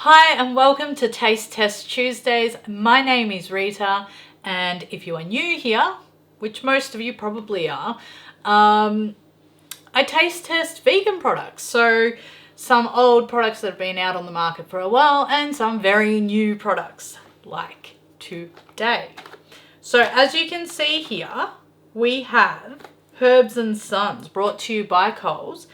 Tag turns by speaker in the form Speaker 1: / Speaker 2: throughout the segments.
Speaker 1: Hi and welcome to Taste Test Tuesdays. My name is Rita, and if you are new here, which most of you probably are, I taste test vegan products. So some old products that have been out on the market for a while and some very new products like today. So as you can see here, we have Herbs and Sons brought to you by Coles,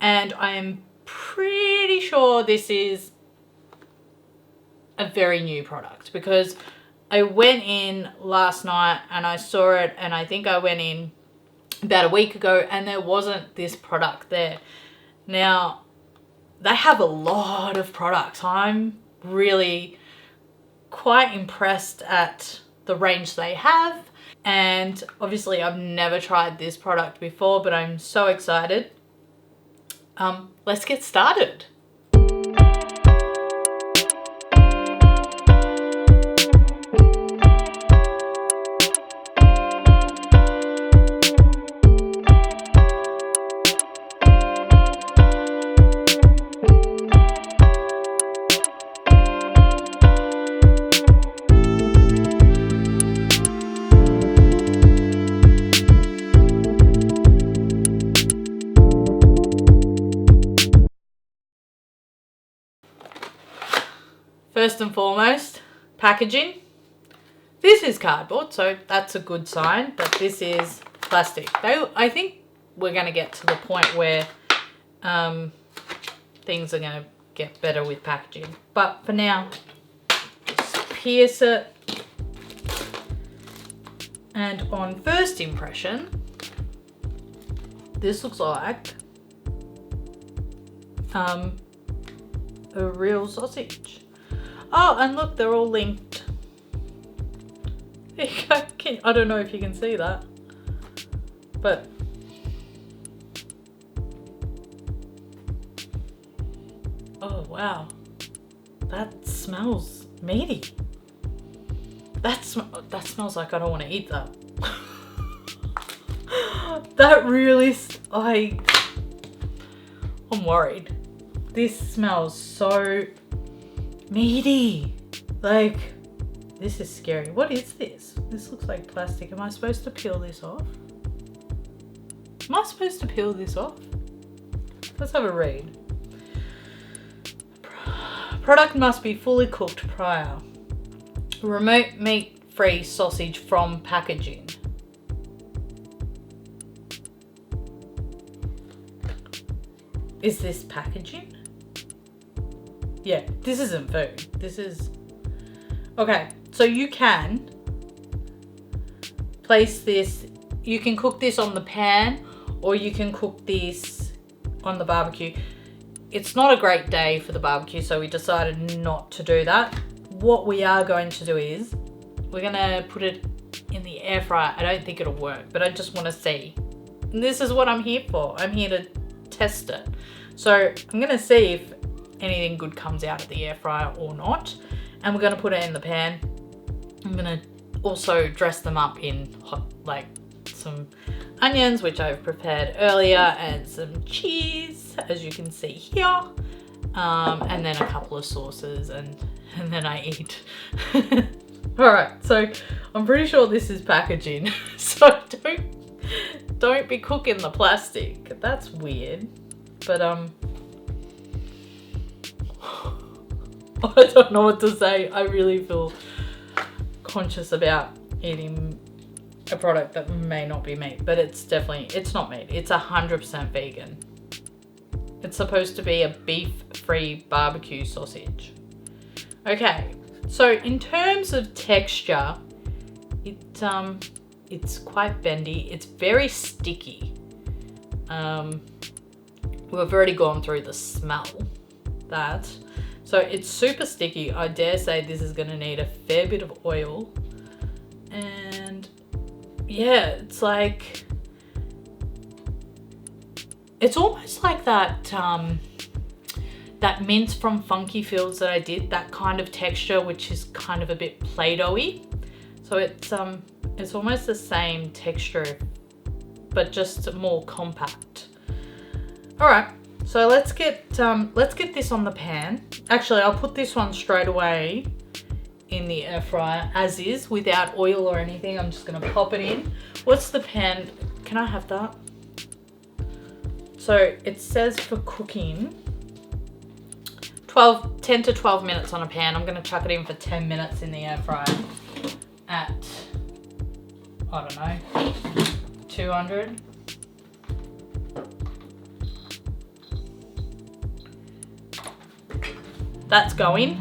Speaker 1: and I am pretty sure this is a very new product because I went in last night and I saw it, and I think I went in about a week ago and there wasn't this product there. Now they have a lot of products. I'm really quite impressed at the range they have, and obviously I've never tried this product before, but I'm so excited. Let's get started. First and foremost, packaging. This is cardboard, so that's a good sign, but this is plastic. I think we're going to get to the point where things are going to get better with packaging. But for now, just pierce it. And on first impression, this looks like a real sausage. Oh, and look, they're all linked. There you go. I don't know if you can see that, but oh wow, that smells meaty. That smells like I don't want to eat that. That really, I'm worried. This smells so meaty. Like, this is scary. What is this? This looks like plastic. Am I supposed to peel this off? Am I supposed to peel this off? Let's have a read. Product must be fully cooked prior. Remote meat-free sausage from packaging. Is this packaging? Yeah, this isn't food. This is... Okay, so you can place this, you can cook this on the pan or you can cook this on the barbecue. It's not a great day for the barbecue, so we decided not to do that. What we are going to do is we're going to put it in the air fryer. I don't think it'll work, but I just want to see. And this is what I'm here for. I'm here to test it. So I'm going to see if anything good comes out of the air fryer or not, and we're going to put it in the pan. I'm going to also dress them up in hot, like some onions, which I've prepared earlier, and some cheese, as you can see here, and then a couple of sauces, and then I eat. All right, so I'm pretty sure this is packaging, so don't be cooking the plastic. That's weird, but I don't know what to say. I really feel conscious about eating a product that may not be meat, but it's not meat. It's 100% vegan. It's supposed to be a beef-free barbecue sausage. Okay, so in terms of texture, it's quite bendy. It's very sticky. We've already gone through the smell. So it's super sticky. I dare say this is gonna need a fair bit of oil. And yeah, it's like, it's almost like that that mince from Funky Fields that I did, that kind of texture, which is kind of a bit Play-Doh-y. So it's almost the same texture, but just more compact. All right, So let's get this on the pan. Actually, I'll put this one straight away in the air fryer as is, without oil or anything. I'm just gonna pop it in. What's the pan? Can I have that? So it says for cooking 10 to 12 minutes on a pan. I'm gonna chuck it in for 10 minutes in the air fryer at, I don't know, 200. That's going.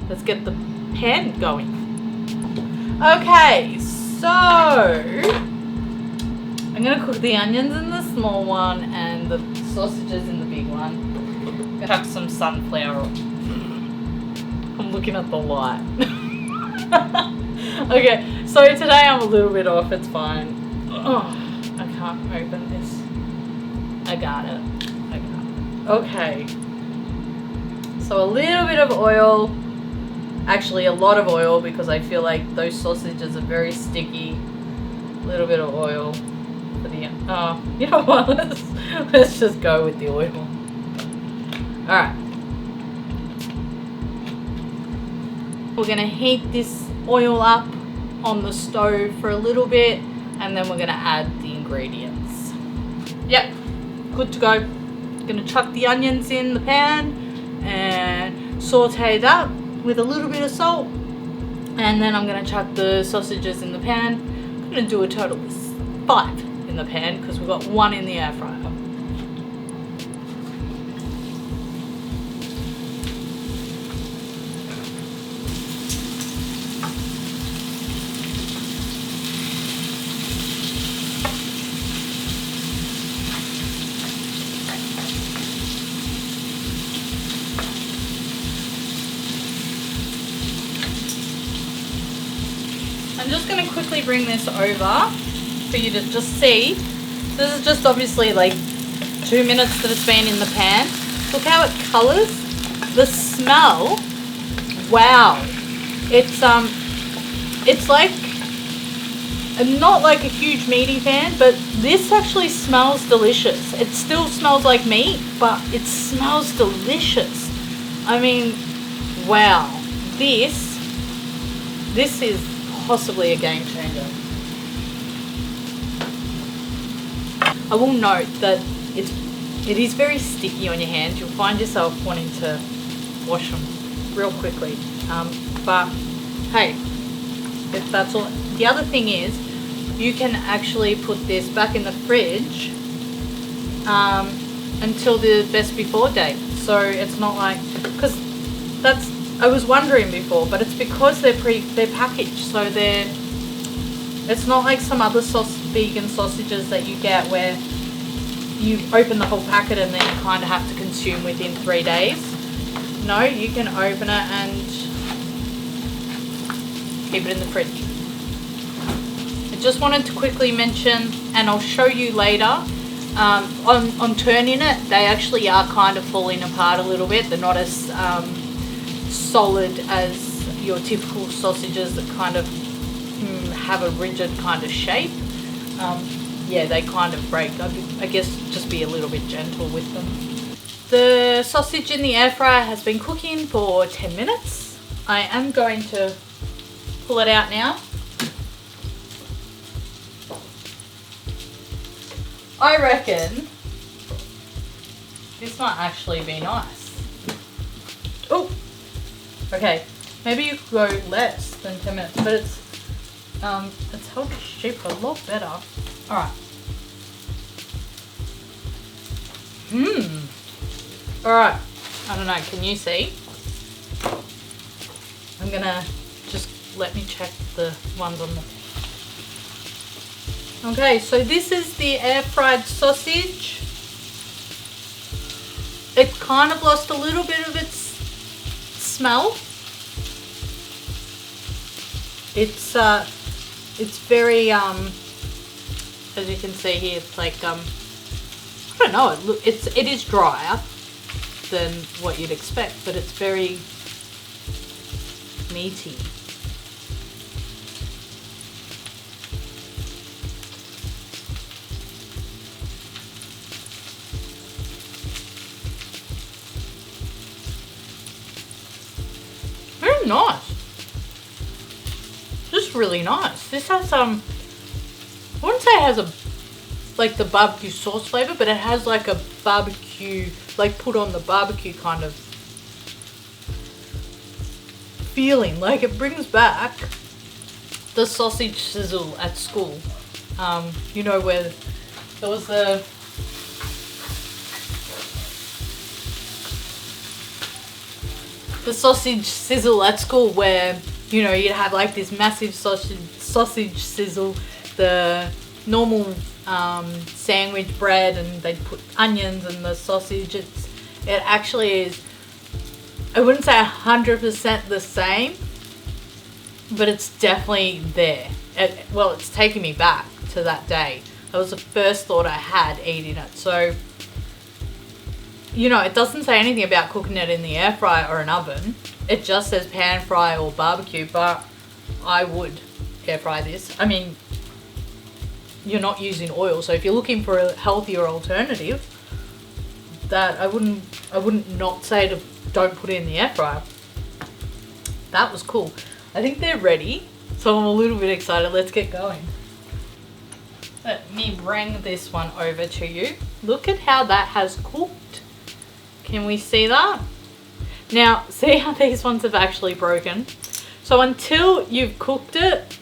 Speaker 1: Let's get the pan going. Okay, so I'm gonna cook the onions in the small one and the sausages in the big one. Gonna chuck some sunflower. I'm looking at the light. Okay, so today I'm a little bit off, it's fine. Oh, I can't open this. I got it. Okay. So a little bit of oil, actually a lot of oil, because I feel like those sausages are very sticky. A little bit of oil for the, you know what, let's just go with the oil. Alright. We're gonna heat this oil up on the stove for a little bit, and then we're gonna add the ingredients. Yep, good to go. Gonna chuck the onions in the pan and saute that with a little bit of salt, and then I'm going to chuck the sausages in the pan. I'm going to do a total of 5 in the pan because we've got 1 in the air fryer. I'm just going to quickly bring this over for you to just see. This is just obviously like 2 minutes that it's been in the pan. Look how it colours. The smell, wow. It's like, I'm not like a huge meaty fan, but this actually smells delicious. It still smells like meat, but it smells delicious. I mean, wow. This is possibly a game changer. I will note that it is very sticky on your hands. You'll find yourself wanting to wash them real quickly. But hey, if that's all. The other thing is, you can actually put this back in the fridge until the best before date. So it's not like, because I was wondering before, but it's because they're packaged, so it's not like some other vegan sausages that you get where you open the whole packet and then you kind of have to consume within 3 days. No, you can open it and keep it in the fridge. I just wanted to quickly mention, and I'll show you later, on turning it, they actually are kind of falling apart a little bit. They're not as solid as your typical sausages that kind of have a rigid kind of shape. Yeah, they kind of break. I guess just be a little bit gentle with them. The sausage in the air fryer has been cooking for 10 minutes. I am going to pull it out now. I reckon this might actually be nice. Oh, okay. Maybe you could go less than 10 minutes, but it's held its shape a lot better. All right. All right. I don't know. Can you see? I'm gonna just let me check the ones on the. Okay, so this is the air fried sausage. It kind of lost a little bit of its smell. It's very as you can see here, it's like I don't know, it is drier than what you'd expect, but it's very meaty. very nice. Just really nice. This has I wouldn't say it has like the barbecue sauce flavor, but it has like a barbecue, like put on the barbecue kind of feeling. Like it brings back the sausage sizzle at school. You know, where there was the sausage sizzle at school, where, you know, you'd have like this massive sausage sizzle, the normal sandwich bread, and they'd put onions and the sausage. It actually is, I wouldn't say 100% the same, but it's definitely there. Well, it's taking me back to that day. That was the first thought I had eating it. So, you know, it doesn't say anything about cooking it in the air fryer or an oven. It just says pan fry or barbecue, but I would air fry this. I mean, you're not using oil, so if you're looking for a healthier alternative, that I wouldn't not say to don't put it in the air fryer. That was cool. I think they're ready, so I'm a little bit excited. Let's get going. Let me bring this one over to you. Look at how that has cooked. Can we see that? Now, see how these ones have actually broken? So until you've cooked it,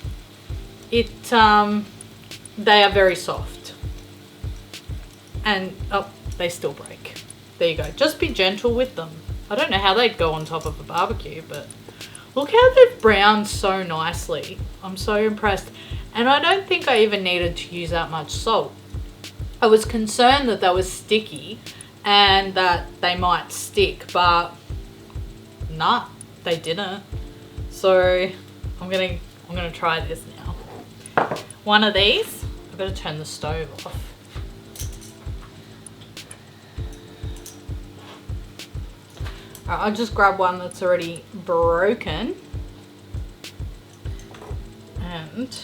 Speaker 1: they are very soft. And, oh, they still break. There you go. Just be gentle with them. I don't know how they'd go on top of a barbecue, but look how they've browned so nicely. I'm so impressed. And I don't think I even needed to use that much salt. I was concerned that they were sticky and that they might stick, but nah, they didn't. So I'm gonna try this now. One of these, I better turn the stove off. Alright, I'll just grab one that's already broken. And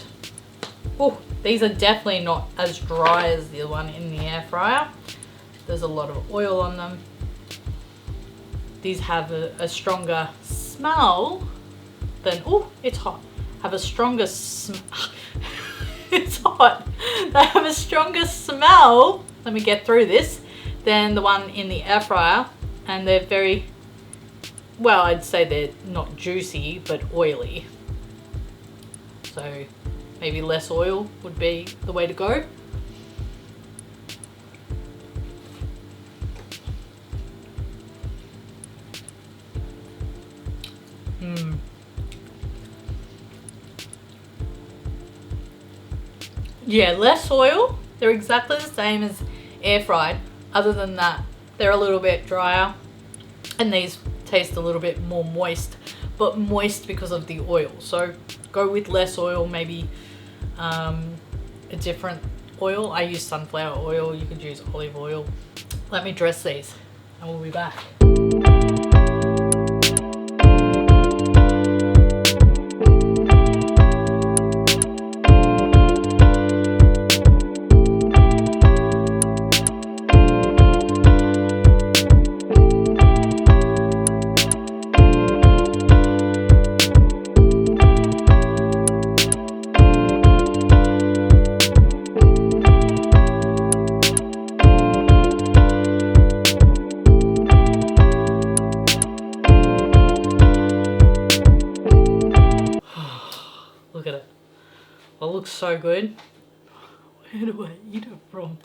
Speaker 1: oh, these are definitely not as dry as the one in the air fryer. There's a lot of oil on them. These have a stronger smell than, oh, it's hot. Have a stronger it's hot. They have a stronger smell, let me get through this, than the one in the air fryer. And they're very, well, I'd say they're not juicy, but oily. So maybe less oil would be the way to go. Yeah, less oil. They're exactly the same as air fried. Other than that, they're a little bit drier. And these taste a little bit more moist, but moist because of the oil. So go with less oil, maybe a different oil. I use sunflower oil, you could use olive oil. Let me dress these and we'll be back. Look at it. It looks so good. Where do I eat it from?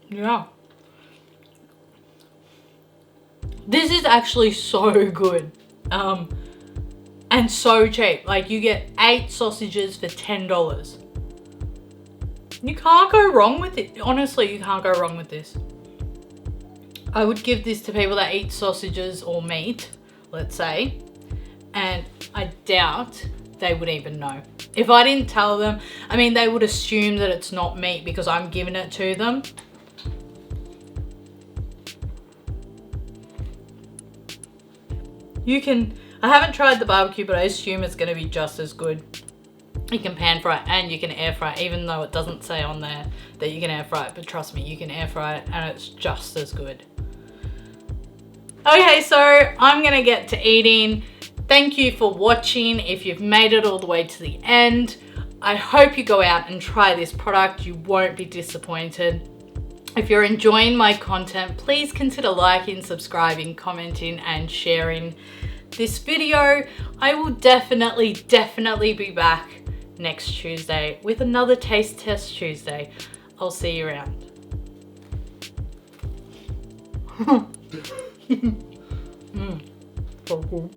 Speaker 1: Yeah. This is actually so good. And so cheap. Like, you get 8 sausages for $10. You can't go wrong with it. Honestly, you can't go wrong with this. I would give this to people that eat sausages or meat, let's say, and I doubt they would even know. If I didn't tell them, I mean, they would assume that it's not meat because I'm giving it to them. I haven't tried the barbecue, but I assume it's going to be just as good. You can pan fry it and you can air fry it, even though it doesn't say on there that you can air fry it, but trust me, you can air fry it and it's just as good. Okay, so I'm gonna get to eating. Thank you for watching. If you've made it all the way to the end, I hope you go out and try this product. You won't be disappointed. If you're enjoying my content, please consider liking, subscribing, commenting, and sharing this video. I will definitely be back next Tuesday with another Taste Test Tuesday. I'll see you around. So cool.